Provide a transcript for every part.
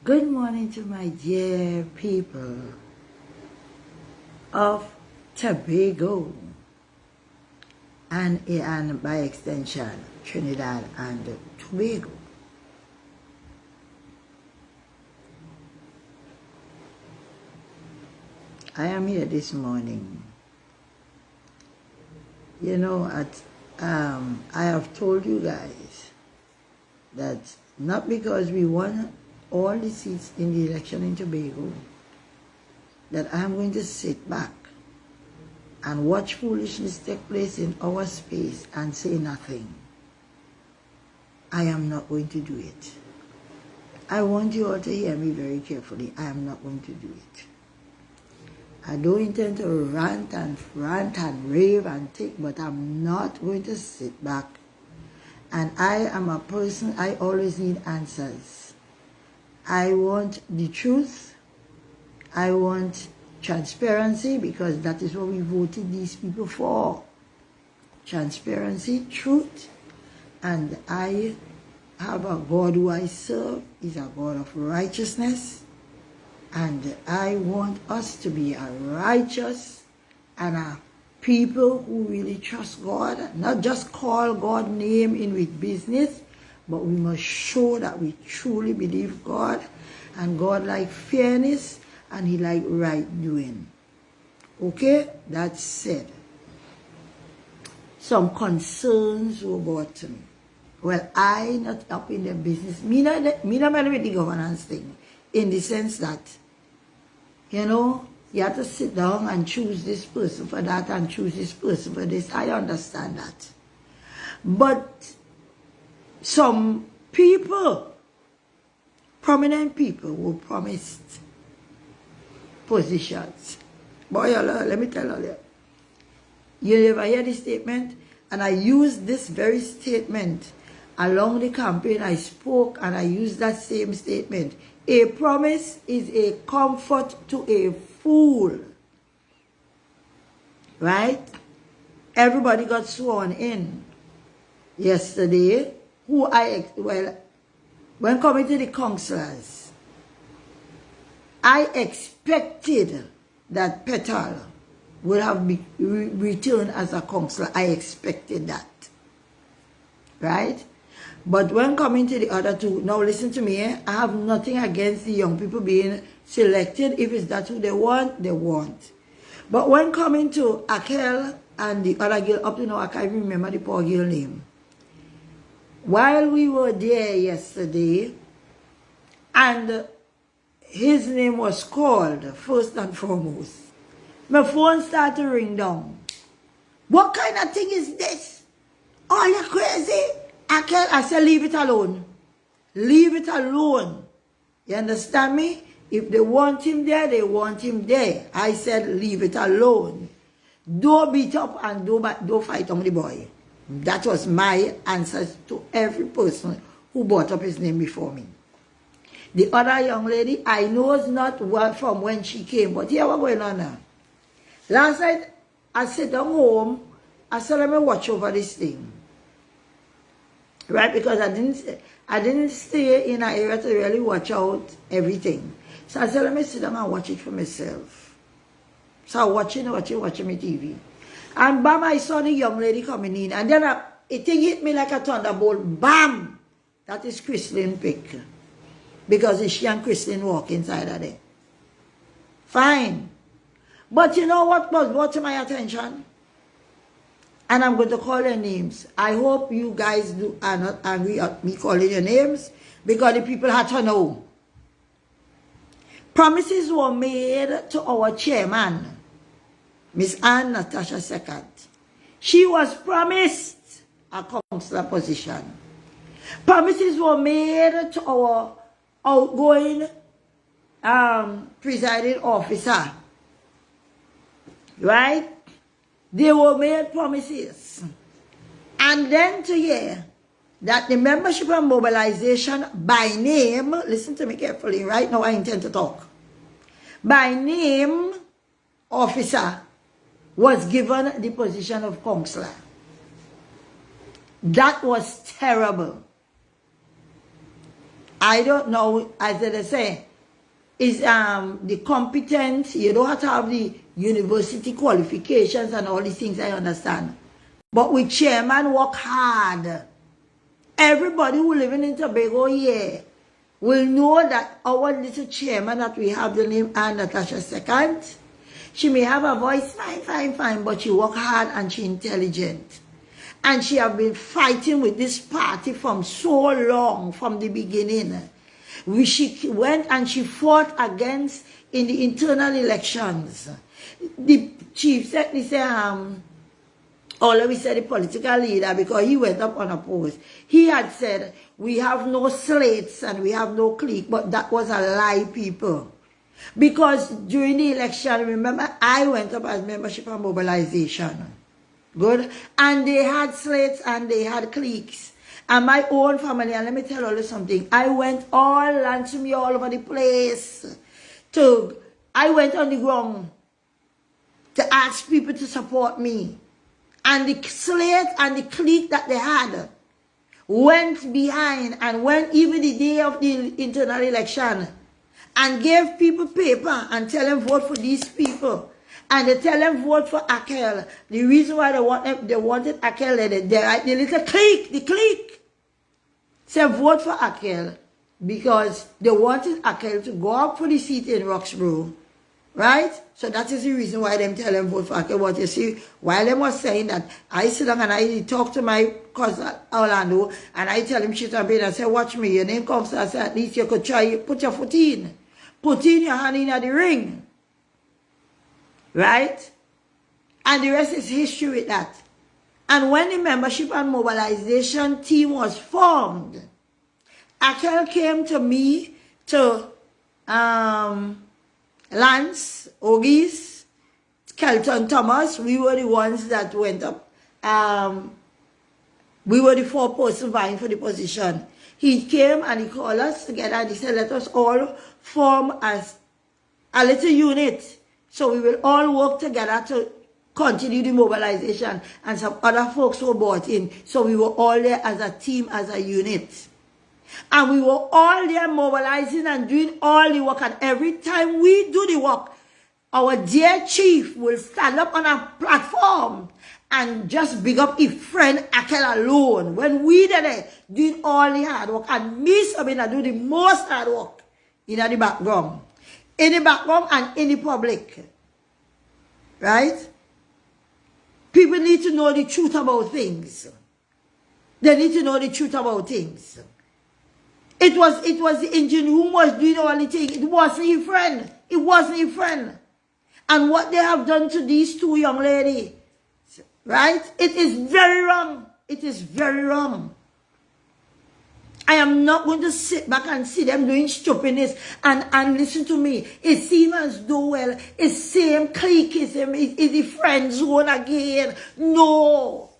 Good morning to my dear people of Tobago and by extension Trinidad and Tobago. I am here this morning. You know, I have told you guys that not because we won all the seats in the election in Tobago that I'm going to sit back and watch foolishness take place in our space and say nothing. I am not going to do it. I want you all to hear me very carefully. I am not going to do it. I don't intend to rant and rave and take, but I'm not going to sit back. And I am a person, I always need answers. I want the truth. I want transparency, because that is what we voted these people for. Transparency, truth. And I have a God who I serve. He's a God of righteousness. And I want us to be a righteous and a people who really trust God. Not just call God's name in with business, but we must show that we truly believe God. And God like fairness and he like right doing. Okay? That said, some concerns were brought to me. Well, I not up in the business. Me not with the governance thing. In the sense that, you know, you have to sit down and choose this person for that and choose this person for this. I understand that. But some people, prominent people who promised positions. Boy, let me tell you. You ever hear this statement? And I used this very statement along the campaign. I spoke and I used that same statement. A promise is a comfort to a fool. Right? Everybody got sworn in yesterday. When coming to the councillors, I expected that Petal would have returned as a councillor. I expected that. Right? But when coming to the other two, now listen to me, I have nothing against the young people being selected. If it's that who they want, they want. But when coming to Akel and the other girl, up to now I can't remember the poor girl name. While we were there yesterday, and his name was called, first and foremost, my phone started to ring down. What kind of thing is this? Oh, you're crazy. I said, leave it alone. Leave it alone. You understand me? If they want him there, they want him there. I said, leave it alone. Don't beat up and don't fight on the boy. That was my answer to every person who brought up his name before me. The other young lady, I know not what from when she came, but here what's going on now. Last night, I sat down home. I said, let me watch over this thing. Right? Because I didn't stay in an area to really watch out everything. So I said, let me sit down and watch it for myself. So I watching my TV. And bam, I saw the young lady coming in. And then it hit me like a thunderbolt. Bam! That is Christine Pick. Because it's she and Christine walk inside of there. Fine. But you know what was brought to my attention? And I'm going to call their names. I hope you guys are not angry at me calling your names, because the people had to know. Promises were made to our chairman, Miss Ann Natasha II. She was promised a councillor position. Promises were made to our outgoing presiding officer. Right? They were made promises. And then to hear that the membership and mobilization by name, listen to me carefully, right now I intend to talk. By name officer was given the position of councillor. That was terrible. I don't know, as they say, is the competence. You don't have to have the university qualifications and all these things, I understand. But with chairman work hard. Everybody who living in Tobago here will know that our little chairman that we have, the name Anne Natasha Second, she may have a voice fine, but she work hard and she intelligent. And she have been fighting with this party from so long, from the beginning. She went and she fought against in the internal elections. The chief said, all we said the political leader, because he went up unopposed. He had said, we have no slates and we have no clique, but that was a lie, people. Because during the election, remember, I went up as membership and mobilization. Good? And they had slates and they had cliques. And my own family, and let me tell you something, I went all over the place. I went on the ground to ask people to support me. And the slate and the clique that they had went behind and went even the day of the internal election and gave people paper and tell them vote for these people. And they tell them vote for Akel. The reason why they wanted Akel, the little clique, the clique, said vote for Akel because they wanted Akel to go up for the seat in Roxborough. Right? So that is the reason why them tell them vote for Akel. But you see, while them was saying that, I sit down and I talk to my cousin Orlando and I tell him shit and bed. I say, watch me, your name comes. I say, at least you could try, put your foot in. Put in your hand in the ring. Right? And the rest is history with that. And when the membership and mobilization team was formed, Akel came to me, to Lance, Ogis, Kelton Thomas. We were the ones that went up. We were the 4 persons vying for the position. He came and he called us together and he said, let us all form as a little unit. So we will all work together to continue the mobilization. And some other folks were brought in. So we were all there as a team, as a unit. And we were all there mobilizing and doing all the work. And every time we do the work, our dear chief will stand up on a platform and just big up his friend Akel alone. When we there doing all the hard work. And me, Sabina, do the most hard work in the background. In the background and in the public. Right? People need to know the truth about things. They need to know the truth about things. It was the engine who was doing all the things. It wasn't your friend. It wasn't your friend. And what they have done to these 2 young ladies, right? It is very wrong. It is very wrong. I am not going to sit back and see them doing stupidness and listen to me. It seems as though, well, it's same cliqueism. It's the friend zone again. No.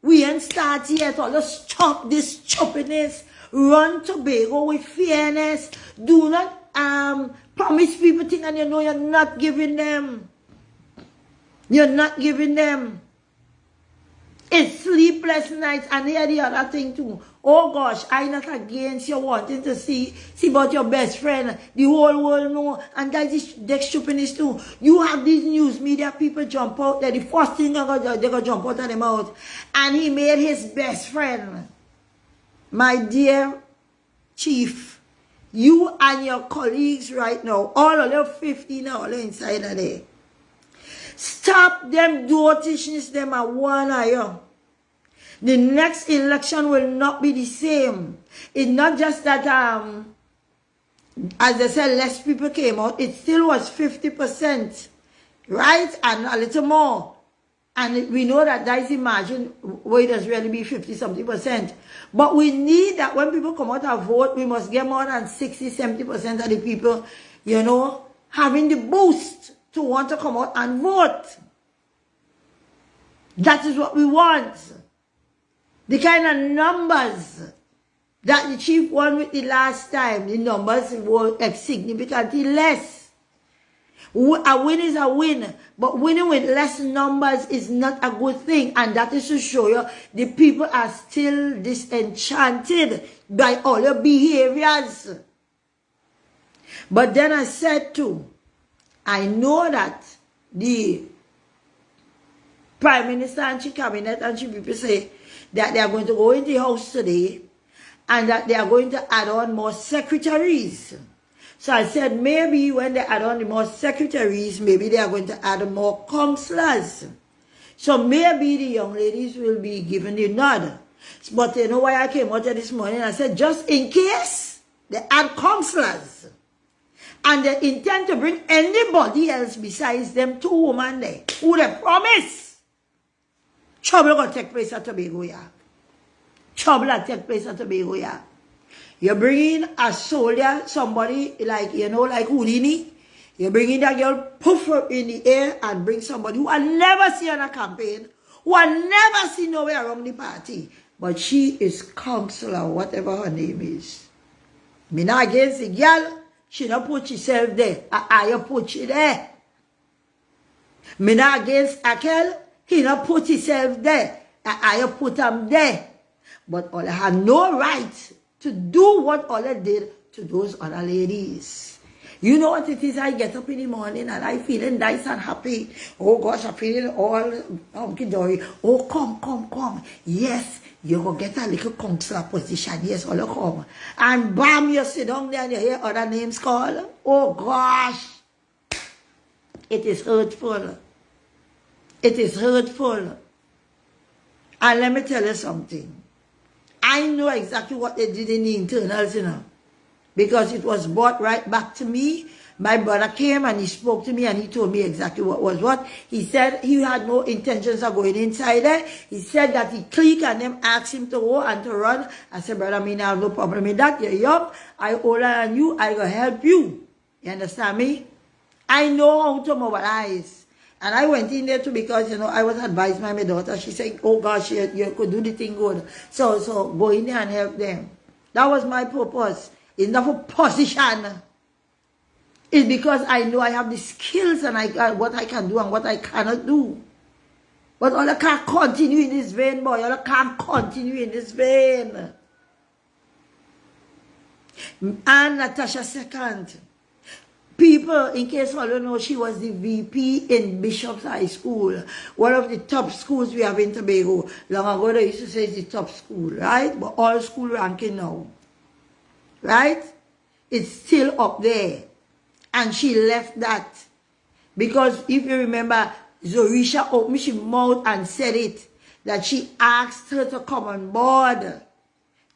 We ain't start yet. Let's stop this stupidness. Run Tobago with fairness. Do not promise people things and you know you're not giving them. You're not giving them. It's sleepless nights and hear the other thing too. Oh gosh, I'm not against you wanting to see about your best friend. The whole world know. And that is the stupidness too. You have these news media people jump out there. The first thing they're going to jump out of their mouth. And he made his best friend. My dear chief, you and your colleagues right now, all of them 50 now, all inside of there. Stop them dotishness, them a one eye. The next election will not be the same. It's not just that, as they said, less people came out. It still was 50%, right? And a little more. And we know that is the margin where it does really be 50-something%. But we need that when people come out and vote, we must get more than 60-70% of the people, you know, having the boost to want to come out and vote. That is what we want. The kind of numbers that the chief won with the last time, the numbers were significantly less. A win is a win, but winning with less numbers is not a good thing. And that is to show you the people are still disenchanted by all your behaviors. But then I said too, I know that the Prime Minister and she cabinet and she people say that they are going to go in the house today and that they are going to add on more secretaries. So I said maybe when they add on the more secretaries, maybe they are going to add more counselors. So maybe the young ladies will be given the nod. But you know why I came out here this morning? I said just in case they add counselors and they intend to bring anybody else besides them two women there who they promise, trouble going to take place at Tobago, yeah. Trouble will take place at Tobago, yeah. You bring in a soldier, somebody like, you know, like Houdini. You bring in that girl, poof her in the air and bring somebody who I never see on a campaign, who I never see nowhere around the party. But she is counselor, whatever her name is. Me not against the girl, she not put herself there. I put she there. Me not against Akel, he not put himself there. I put him there. But Ola had no right to do what Ola did to those other ladies. You know what it is? I get up in the morning and I feeling nice and happy. Oh gosh, I'm feeling all hunky-dory. Oh, come. Yes, you go get a little counselor position. Yes, Ola come. And bam, you sit down there and you hear other names called. Oh gosh. It is hurtful. It is hurtful. And let me tell you something. I know exactly what they did in the internals, you know, because it was brought right back to me. My brother came and he spoke to me and he told me exactly what was what. He said he had no intentions of going inside there. He said that he clicked and them asked him to go and to run. I said, brother, me now have no problem with that. You're young. I older than you. I will help you. You understand me? I know how to mobilize. And I went in there too because, you know, I was advised by my daughter. She said, oh gosh, you could do the thing good. So go in there and help them. That was my purpose. It's not for position. It's because I know I have the skills and what I can do and what I cannot do. But all I can't continue in this vein, boy. All I can't continue in this vein. And Natasha second. People, in case all you know, she was the VP in Bishop's High School. One of the top schools we have in Tobago. Long ago, they used to say it's the top school, right? But all school ranking now. Right? It's still up there. And she left that. Because if you remember, Zorisha opened her mouth and said it. That she asked her to come on board.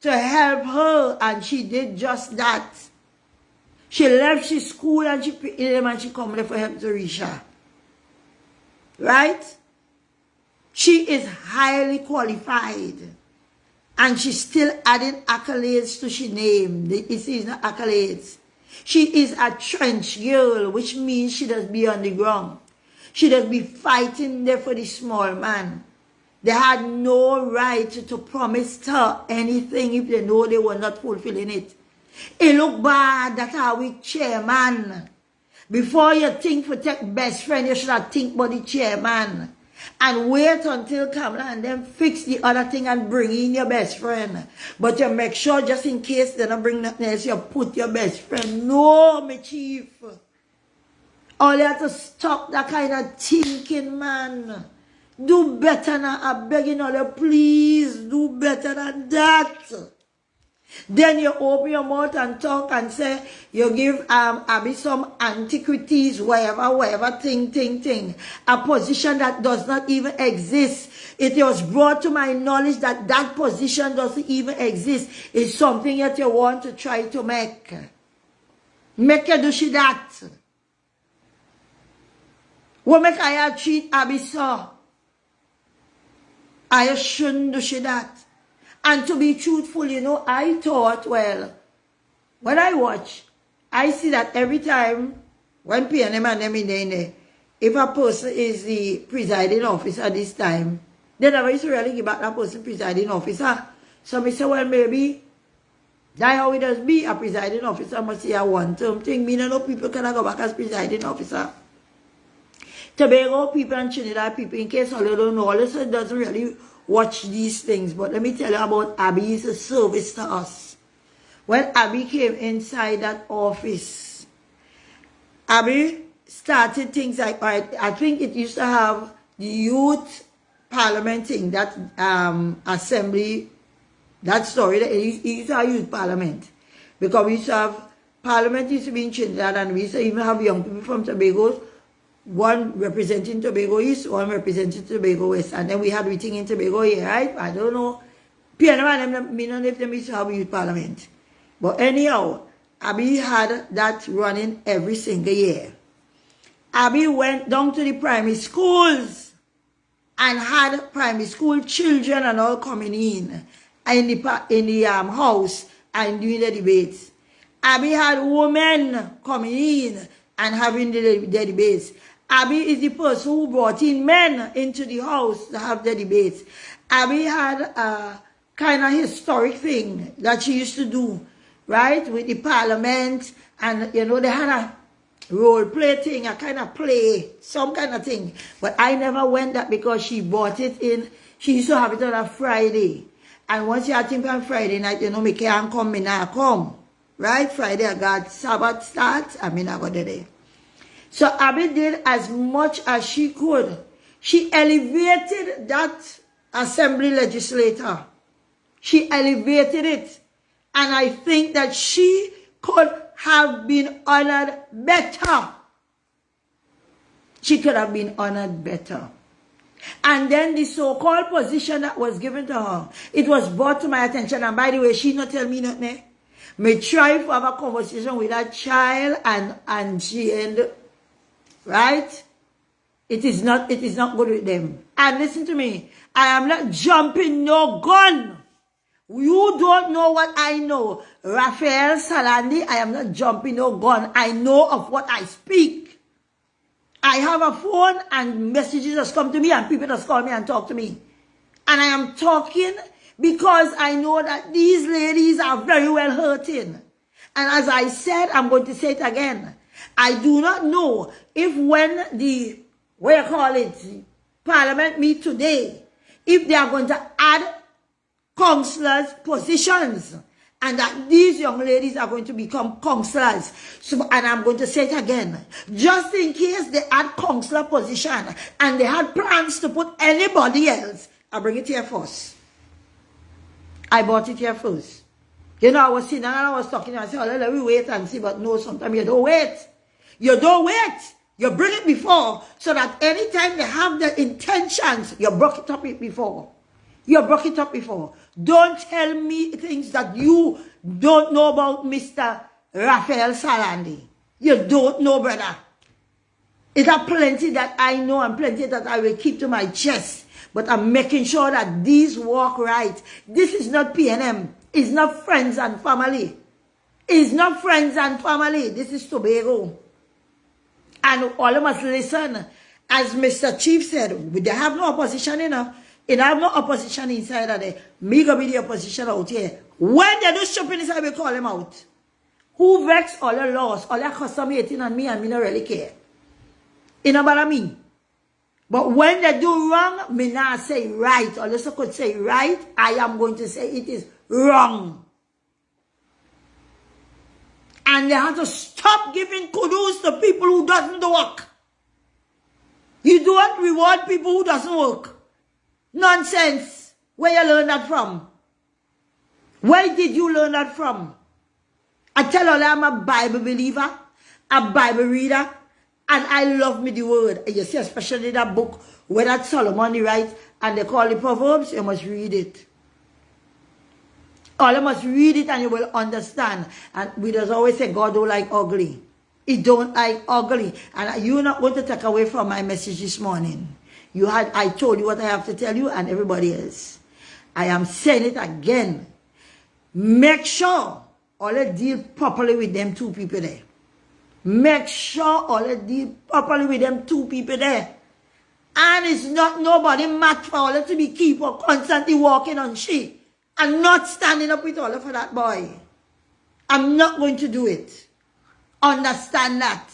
To help her. And she did just that. She left she school and she picked them and she come there for help Zorisha. Right? She is highly qualified. And she's still adding accolades to she name. It is not accolades. She is a trench girl, which means she does be on the ground. She does be fighting there for the small man. They had no right to promise her anything if they know they were not fulfilling it. It look bad that our weak chairman. Before you think for take best friend, you should have think about the chairman. And wait until Kamala and then fix the other thing and bring in your best friend. But you make sure just in case they don't bring nothing else, you put your best friend. No, my chief. All you have to stop that kind of thinking, man. Do better now. I'm begging all you, please do better than that. Then you open your mouth and talk and say, you give Abby some antiquities, whatever, thing. A position that does not even exist. It was brought to my knowledge that that position doesn't even exist. It's something that you want to try to make. Make you do she that. What make I treat Abby so? I shouldn't do she that. And to be truthful, you know, I thought, well, when I watch, I see that every time when PNM and them in there, if a person is the presiding officer this time, they never used to really give back that person presiding officer. So I say, well, maybe that's how it does be. A presiding officer must say a one-term thing. Me no people cannot go back as presiding officer. Tobago people and Trinidad people, in case all you don't know, all this doesn't really watch these things. But let me tell you about Abby's service to us. when Abby came inside that office, Abby started things like, I think it used to have the youth parliament thing, that assembly, that story, it used to have youth parliament. Because we used to have, parliament used to be in Trinidad, and we used to even have young people from Tobago, one representing Tobago East, one representing Tobago West, and then we had meeting in Tobago here, right? I don't know. Piano and them, me don't know if they used to have youth parliament. But anyhow, Abby had that running every single year. Abby went down to the primary schools and had primary school children and all coming in the house and doing the debates. Abby had women coming in and having the debates. Abby is the person who brought in men into the house to have the debates. Abby had a kind of historic thing that she used to do, right, with the parliament, and you know, they had a role play thing, a kind of play, some kind of thing. But I never went that because she bought it in, she used to have it on a Friday. And once you had things on Friday night, you know, me can't come, me not come. Right? Friday I got Sabbath start, I mean I got there. So Abby did as much as she could. She elevated that assembly legislator. She elevated it. And I think that she could have been honored better. She could have been honored better. And then the so-called position that was given to her, it was brought to my attention. And by the way, she not tell me nothing. Me try to have a conversation with that child, and she end, right? It is not good with them. And listen to me, I am not jumping no gun. You don't know what I know. Raphael Salandi, I am not jumping no gun. I know of what I speak. I have a phone and messages just come to me and people just call me and talk to me. And I am talking because I know that these ladies are very well hurting. And as I said, I'm going to say it again. I do not know if when the, what you call it, parliament meet today, if they are going to add councillors' positions, and that these young ladies are going to become councillors. So, and I'm going to say it again. Just in case they add councillor position and they had plans to put anybody else, I bring it here first. I bought it here first. You know, I was sitting and I was talking and I said, oh, let me wait and see, but no, sometimes you don't wait. You don't wait. You bring it before so that anytime they have the intentions, you broke it up before. You broke it up before. Don't tell me things that you don't know about Mr. Raphael Salandi. You don't know, brother. It are plenty that I know and plenty that I will keep to my chest. But I'm making sure that these walk right. This is not PNM. It's not friends and family. It's not friends and family. This is Tobago. And all of us listen. As Mr. Chief said, they have no opposition, you know. And I have no opposition inside of there. Me go be the opposition out here. When they do shopping inside, we call them out. Who vex all the laws, all the custom hating on me, and me not really care. It not about me. But when they do wrong, me not say right. Unless I could say right, I am going to say it is wrong. And they have to stop giving kudos to people who doesn't work. You don't reward people who doesn't work. Nonsense. Where you learn that from? Where did you learn that from? I tell you, I'm a Bible believer, a Bible reader, and I love me the word. You see, especially that book where that Solomon writes, and they call it Proverbs, you must read it. All you must read it and you will understand. And we just always say God don't like ugly. He don't like ugly. And you're not going to take away from my message this morning. I told you what I have to tell you and everybody else. I am saying it again. Make sure all you deal properly with them two people there. Make sure all you deal properly with them two people there. And it's not nobody mad for all to be keep or constantly walking on shit and not standing up with all for that boy. I'm not going to do it. Understand that.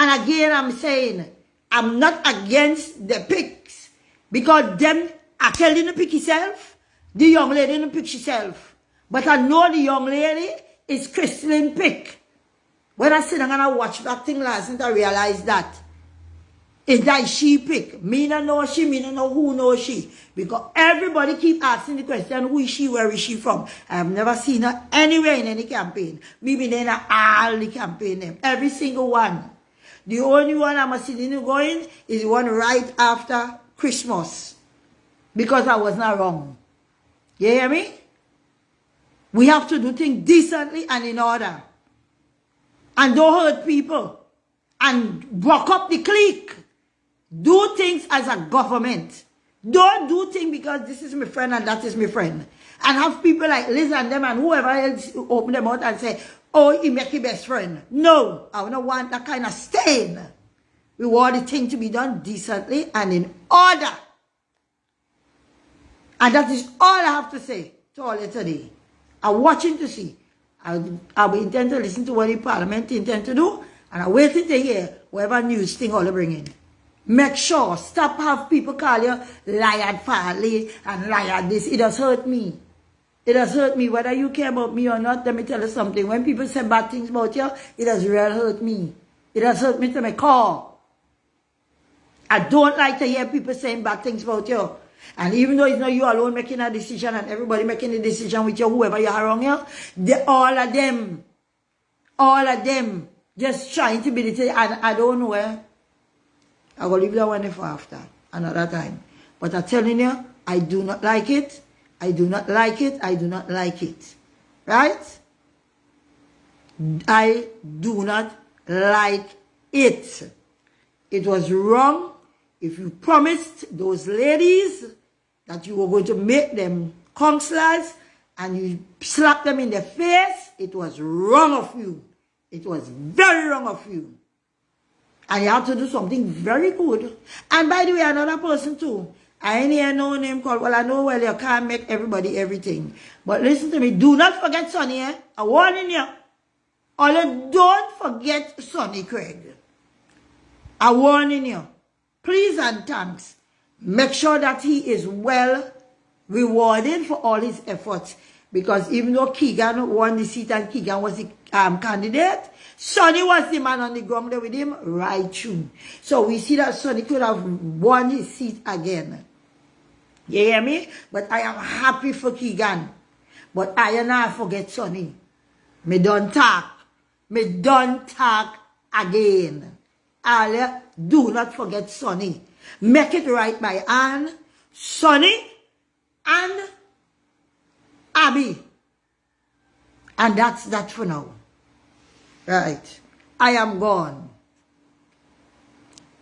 And again, I'm saying, I'm not against the pigs because them are telling the pig itself. The young lady didn't pick herself. But I know the young lady is Crystalline pick. When I sit down and I watch that thing last night, I realized that. It's like she pick. Me no know she, me no know who knows she. Because everybody keep asking the question, who is she, where is she from? I have never seen her anywhere in any campaign. Me been in all the campaign them. Every single one. The only one I'm sitting going is the one right after Christmas. Because I was not wrong. You hear me? We have to do things decently and in order. And don't hurt people. And block up the clique. Do things as a government. Don't do things because this is my friend and that is my friend. And have people like Liz and them and whoever else open them out and say, oh, he make your best friend. No, I don't want that kind of stain. We want the thing to be done decently and in order. And that is all I have to say to all you today. I'm watching to see. I'll be intend to listen to what the parliament intend to do. And I'm waiting to hear whatever news thing all they bring in. Make sure, stop have people call you liar Farley and liar this. It does hurt me. It does hurt me. Whether you care about me or not, let me tell you something. When people say bad things about you, it does really hurt me. It does hurt me to my core. I don't like to hear people saying bad things about you. And even though it's not you alone making a decision and everybody making a decision with you, whoever you are around you, all of them, just trying to be the thing. And I don't know where. I will leave that one for after, another time. But I'm telling you, I do not like it. I do not like it. I do not like it. Right? I do not like it. It was wrong. If you promised those ladies that you were going to make them councillors and you slapped them in the face, it was wrong of you. It was very wrong of you. And you have to do something very good. And by the way, another person too. I ain't hear no name called. Well, I know well you can't make everybody everything. But listen to me. Do not forget Sonny. I'm warning you. Or don't forget Sonny Craig. I'm warning you. Please and thanks. Make sure that he is well rewarded for all his efforts. Because even though Keegan won the seat and Keegan was the candidate, Sonny was the man on the ground there with him right through. So we see that Sonny could have won his seat again. You hear me? But I am happy for Keegan. But I am not forget Sonny. Me don't talk. Me don't talk again. Alia, do not forget Sonny. Make it right by Anne, Sonny, and Abby. And that's that for now. Right. I am gone.